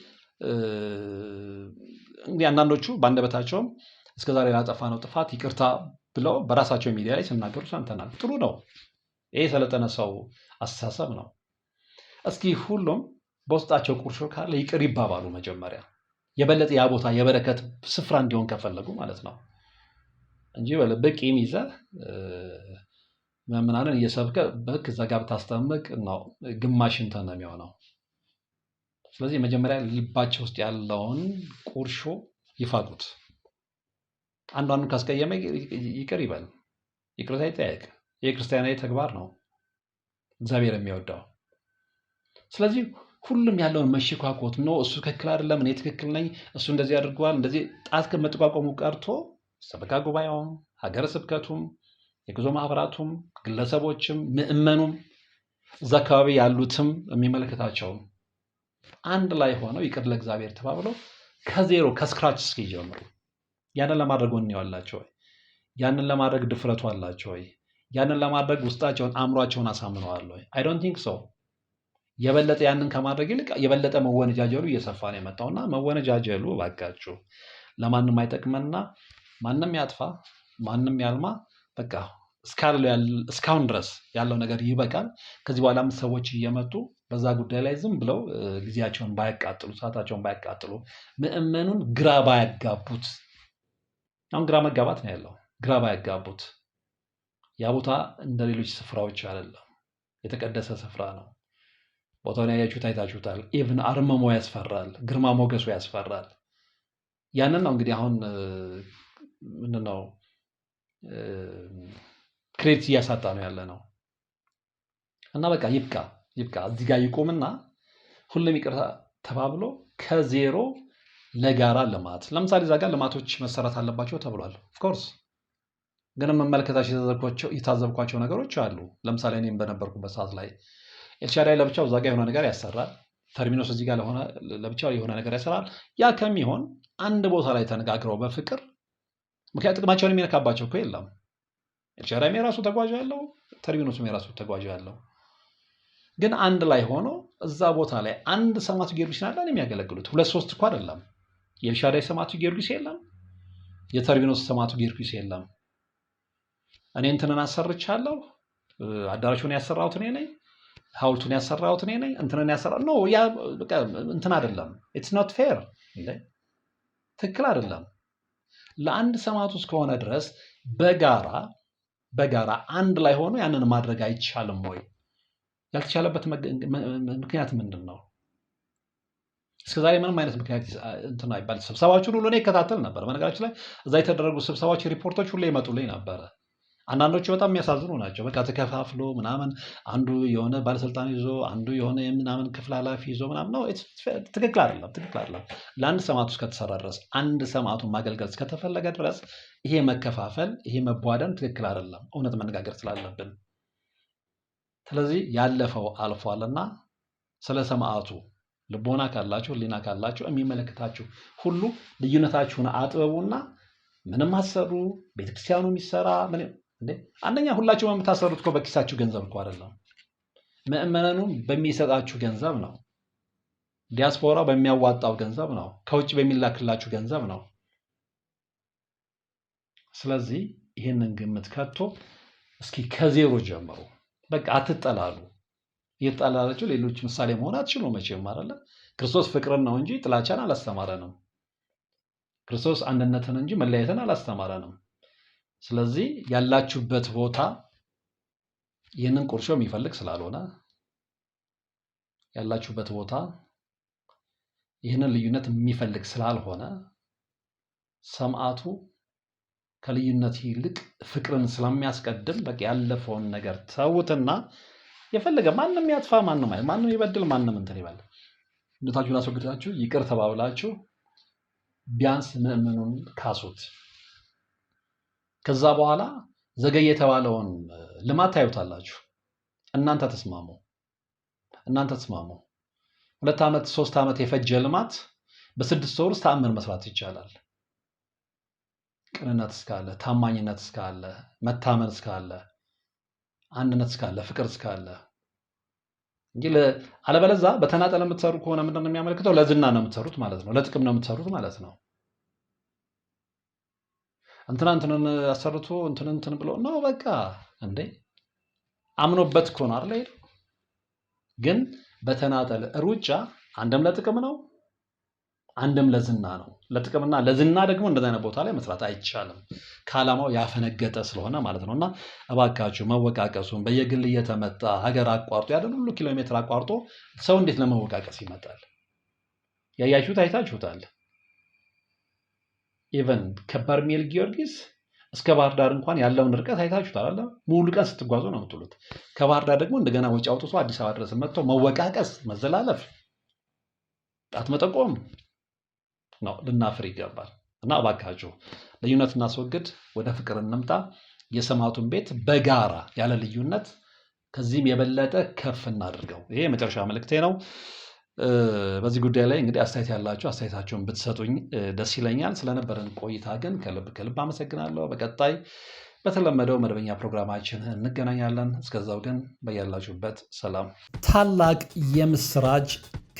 አንዳንዶቹ በአንደበታቸውም እስከዛሬ ላጠፋነው ጥፋት ይቅርታ ብለው በራሳቸው ሚዲያ ላይ ሲናገሩ ሰምተናል። ጥሩ ነው። ይሄ የሰለጠነ ሰው አስተሳሰብ ነው። እስኪ ሁሉም በውስጣቸው ቁርሾ ካለ ይቅር ይባባሉ መጀመሪያ፣ የበለጠ ያ ቦታ የበረከት ስፍራ እንዲሆን ከፈለጉ ማለት ነው እንጂ በልብህ ቂም ይዘህ ምናምን እየሰብከ በህግ እዛ ጋር ብታስጠምቅ ነው ግማሽ እንትን ነው የሚሆነው። ስለዚህ መጀመሪያ ልባቸው ውስጥ ያለውን ቁርሾ ይፋቁት። አንዱ ካስቀየመ ይቅር ይበል፣ ይቅርታ ይጠየቅ። ይህ ክርስቲያናዊ ተግባር ነው እግዚአብሔር የሚወደው። ስለዚህ ሁሉም ያለውን መሸኳኮት ነው። እሱ ትክክል አይደለም፣ እኔ ትክክል ነኝ፣ እሱ እንደዚህ አድርገዋል፣ እንደዚህ ጣት ከመጠቋቆሙ ቀርቶ ሰበካ ጉባኤውም፣ ሀገረ ስብከቱም፣ የጉዞ ማህበራቱም፣ ግለሰቦችም፣ ምዕመኑም፣ እዛ አካባቢ ያሉትም የሚመለከታቸውም አንድ ላይ ሆነው ይቅር ለእግዚአብሔር ተባብለው ከዜሮ ከስክራች እስኪጀምሩ ያንን ለማድረግ ወኔው አላቸው ወይ? ያንን ለማድረግ ድፍረቱ አላቸው ወይ? ያንን ለማድረግ ውስጣቸውን አእምሯቸውን አሳምነዋል ወይ? አይ ዶንት ቲንክ ሶ። የበለጠ ያንን ከማድረግ ይልቅ የበለጠ መወነጃጀሉ እየሰፋ ነው የመጣውና መወነጃጀሉ ባካችሁ ለማንም አይጠቅመና ማንም ያጥፋ ማንም ያልማ፣ በቃ እስካሁን ድረስ ያለው ነገር ይበቃል። ከዚህ በኋላም ሰዎች እየመጡ በዛ ጉዳይ ላይ ዝም ብለው ጊዜያቸውን ባያቃጥሉ፣ ሰዓታቸውን ባያቃጥሉ፣ ምዕመኑን ግራ ባያጋቡት። አሁን ግራ መጋባት ነው ያለው። ግራ ባያጋቡት። ያ ቦታ እንደ ሌሎች ስፍራዎች አይደለም፣ የተቀደሰ ስፍራ ነው። ቦታውን ያያችሁት አይታችሁታል። ኢቭን አርመሞ ያስፈራል፣ ግርማ ሞገሱ ያስፈራል። ያንን ነው እንግዲህ አሁን ምንድነው ክሬዲት እያሳጣ ነው ያለ ነው። እና በቃ ይብቃ ይብቃ፣ እዚህ ጋር ይቆምና ሁሉም ይቅርታ ተባብሎ ከዜሮ ለጋራ ልማት። ለምሳሌ እዛ ጋር ልማቶች መሰራት አለባቸው ተብሏል። ኦፍኮርስ ግን መመልከታቸው የታዘብኳቸው ነገሮች አሉ። ለምሳሌ እኔም በነበርኩበት ሰዓት ላይ ኤልሻዳይ ለብቻው እዛ ጋር የሆነ ነገር ያሰራል። ተርሚኖስ እዚህ ጋር ለብቻው የሆነ ነገር ያሰራል። ያ ከሚሆን አንድ ቦታ ላይ ተነጋግረው በፍቅር ምክንያት ጥቅማቸውን የሚነካባቸው እኮ የለም። ኤልሻዳይም የራሱ ተጓዥ ያለው፣ ተርሚኖስም የራሱ ተጓዥ ያለው። ግን አንድ ላይ ሆኖ እዛ ቦታ ላይ አንድ ሰማዕቱ ጊዮርጊስ ናለ የሚያገለግሉት 2-3 እኮ አይደለም። የኤልሻዳይ ሰማዕቱ ጊዮርጊስ የለም፣ የተርሚኖስ ሰማዕቱ ጊዮርጊስ የለም። እኔ እንትንን አሰርቻለሁ፣ አዳራሹን ያሰራሁት እኔ ነኝ፣ ሐውልቱን ያሰራሁት እኔ ነኝ፣ እንትንን ያሰራሁት ነው። ያ በቃ እንትን አይደለም። ኢትስ ኖት ፌር፣ ትክክል አይደለም። ለአንድ ሰማዕቱ እስከሆነ ድረስ በጋራ አንድ ላይ ሆኖ ያንን ማድረግ አይቻልም ወይ? ያልተቻለበት ምክንያት ምንድን ነው? እስከዛሬ ምንም አይነት ምክንያት እንትን አይባል። ስብሰባዎቹን ሁሉ እኔ ይከታተል ነበር። በነገራችን ላይ እዛ የተደረጉ ስብሰባዎች ሪፖርቶች ሁሉ ይመጡልኝ ነበረ። አንዳንዶቹ በጣም የሚያሳዝኑ ናቸው። በቃ ተከፋፍሎ ምናምን አንዱ የሆነ ባለስልጣን ይዞ አንዱ የሆነ ምናምን ክፍል ኃላፊ ይዞ ምናምን ነው። ትክክል አይደለም። ለአንድ ሰማዕቱ እስከተሰራ ድረስ አንድ ሰማዕቱን ማገልገል እስከተፈለገ ድረስ ይሄ መከፋፈል፣ ይሄ መቧደን ትክክል አይደለም። እውነት መነጋገር ስላለብን ስለዚህ ያለፈው አልፏልና ስለ ሰማዕቱ ልቦና ካላችሁ ሕሊና ካላችሁ የሚመለከታችሁ ሁሉ ልዩነታችሁን አጥበቡና ምንም አሰሩ ቤተክርስቲያኑ የሚሰራ አንደኛ ሁላችሁም የምታሰሩት እኮ በኪሳችሁ ገንዘብ እኮ አይደለም። ምእመናኑም በሚሰጣችሁ ገንዘብ ነው። ዲያስፖራ በሚያዋጣው ገንዘብ ነው። ከውጭ በሚላክላችሁ ገንዘብ ነው። ስለዚህ ይህንን ግምት ከቶ እስኪ ከዜሮ ጀምሮ በቃ አትጠላሉ። እየተጣላላችሁ ሌሎች ምሳሌ መሆን አትችሉም መቼም አይደለ። ክርስቶስ ፍቅርን ነው እንጂ ጥላቻን አላስተማረንም። ክርስቶስ አንድነትን እንጂ መለያየትን አላስተማረንም። ስለዚህ ያላችሁበት ቦታ ይህንን ቁርሾ የሚፈልግ ስላልሆነ ያላችሁበት ቦታ ይህንን ልዩነት የሚፈልግ ስላልሆነ ሰማዕቱ ከልዩነት ይልቅ ፍቅርን ስለሚያስቀድም በቃ ያለፈውን ነገር ተውትና የፈለገ ማንም ያጥፋ ማንም ይበድል ማንም እንትን ይበል ልዩነታችሁን አስወግዳችሁ ይቅር ተባብላችሁ ቢያንስ ምእመኑን ካሱት። ከዛ በኋላ ዘገየ የተባለውን ልማት ታዩታላችሁ። እናንተ ተስማሙ። 2 ዓመት 3 ዓመት የፈጀ ልማት በ6 ወር ውስጥ ተአምር መስራት ይቻላል። ቅንነት እስካለ፣ ታማኝነት እስካለ፣ መታመን እስካለ፣ አንድነት እስካለ፣ ፍቅር እስካለ እንጂ አለበለዛ በተናጠል የምትሰሩ ከሆነ ምንድን ነው የሚያመለክተው? ለዝና ነው የምትሰሩት ማለት ነው። ለጥቅም ነው የምትሰሩት ማለት ነው። እንትንን አሰርቶ እንትን ብሎ ነው በቃ እንዴ አምኖበት እኮ ነው አይደል? ግን በተናጠል ሩጫ አንድም ለጥቅም ነው፣ አንድም ለዝና ነው። ለጥቅምና ለዝና ደግሞ እንደዛ አይነት ቦታ ላይ መስራት አይቻልም። ከዓላማው ያፈነገጠ ስለሆነ ማለት ነውና እባካችሁ መወቃቀሱን በየግል እየተመጣ ሀገር አቋርጦ ያለን ሁሉ ኪሎ ሜትር አቋርጦ ሰው እንዴት ለመወቃቀስ ይመጣል? ያያችሁት አይታችሁታል። ኢቨን ከበርሜል ጊዮርጊስ እስከ ባህር ዳር እንኳን ያለውን ርቀት አይታችሁታል አይደል? ሙሉ ቀን ስትጓዙ ነው የምትውሉት። ከባህር ዳር ደግሞ እንደገና ወጪ አውጥቶ አዲስ አበባ ድረስ መጥቶ መወቃቀስ፣ መዘላለፍ፣ ጣት መጠቆም ነው። ልናፍር ይገባል። እና እባካችሁ ልዩነት እናስወግድ፣ ወደ ፍቅር እንምጣ። የሰማዕቱን ቤት በጋራ ያለ ልዩነት ከዚህም የበለጠ ከፍ እናድርገው። ይሄ የመጨረሻ መልእክቴ ነው። በዚህ ጉዳይ ላይ እንግዲህ አስተያየት ያላችሁ አስተያየታችሁን ብትሰጡኝ ደስ ይለኛል። ስለነበረን ቆይታ ግን ከልብ አመሰግናለሁ። በቀጣይ በተለመደው መደበኛ ፕሮግራማችን እንገናኛለን። እስከዛው ግን በያላችሁበት ሰላም። ታላቅ የምስራች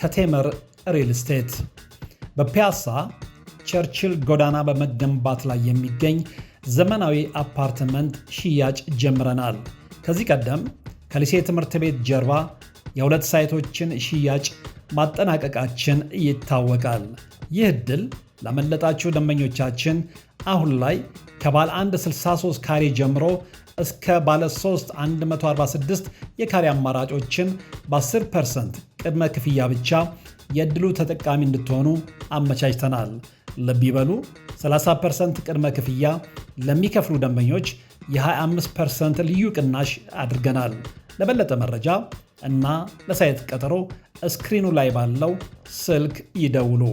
ከቴምር ሪል ስቴት በፒያሳ ቸርችል ጎዳና በመገንባት ላይ የሚገኝ ዘመናዊ አፓርትመንት ሽያጭ ጀምረናል። ከዚህ ቀደም ከሊሴ ትምህርት ቤት ጀርባ የ2 ሳይቶችን ሽያጭ ማጠናቀቃችን ይታወቃል። ይህ ዕድል ላመለጣችሁ ደንበኞቻችን አሁን ላይ ከባለ 1 63 ካሬ ጀምሮ እስከ ባለ 3 146 የካሬ አማራጮችን በ10% ቅድመ ክፍያ ብቻ የዕድሉ ተጠቃሚ እንድትሆኑ አመቻችተናል። ልብ ይበሉ፣ 30% ቅድመ ክፍያ ለሚከፍሉ ደንበኞች የ25% ልዩ ቅናሽ አድርገናል። ለበለጠ መረጃ እና ለሳይት ቀጠሮ ስክሪኑ ላይ ባለው ስልክ ይደውሉ።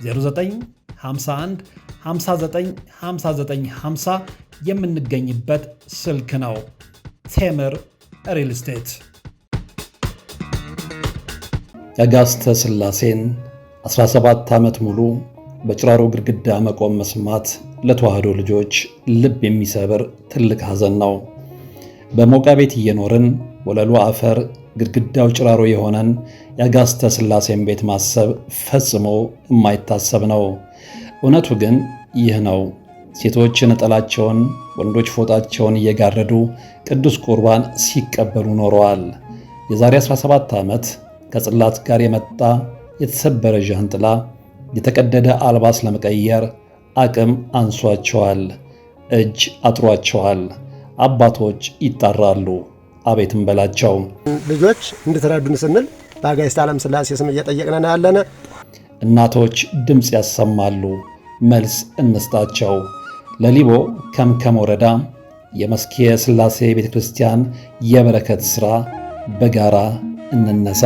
0951 595950 የምንገኝበት ስልክ ነው። ቴምር ሪል ስቴት። የአጋስተ ሥላሴን 17 ዓመት ሙሉ በጭራሮ ግድግዳ መቆም መስማት ለተዋህዶ ልጆች ልብ የሚሰብር ትልቅ ሐዘን ነው። በሞቃ ቤት እየኖርን ወለሉ አፈር ግድግዳው ጭራሮ የሆነን የአጋስተ ሥላሴን ቤት ማሰብ ፈጽሞ የማይታሰብ ነው። እውነቱ ግን ይህ ነው። ሴቶች ነጠላቸውን፣ ወንዶች ፎጣቸውን እየጋረዱ ቅዱስ ቁርባን ሲቀበሉ ኖረዋል። የዛሬ 17 ዓመት ከጽላት ጋር የመጣ የተሰበረ ዣንጥላ፣ የተቀደደ አልባስ ለመቀየር አቅም አንሷቸዋል፣ እጅ አጥሯቸዋል። አባቶች ይጣራሉ፣ አቤትም በላቸው። ልጆች እንድትረዱን ስንል በአጋዕዝተ ዓለም ሥላሴ ስም እየጠየቅን ያለነ። እናቶች ድምፅ ያሰማሉ፣ መልስ እንስጣቸው። ለሊቦ ከምከም ወረዳ የመስክየ ሥላሴ ቤተ ክርስቲያን የበረከት ሥራ በጋራ እንነሳ።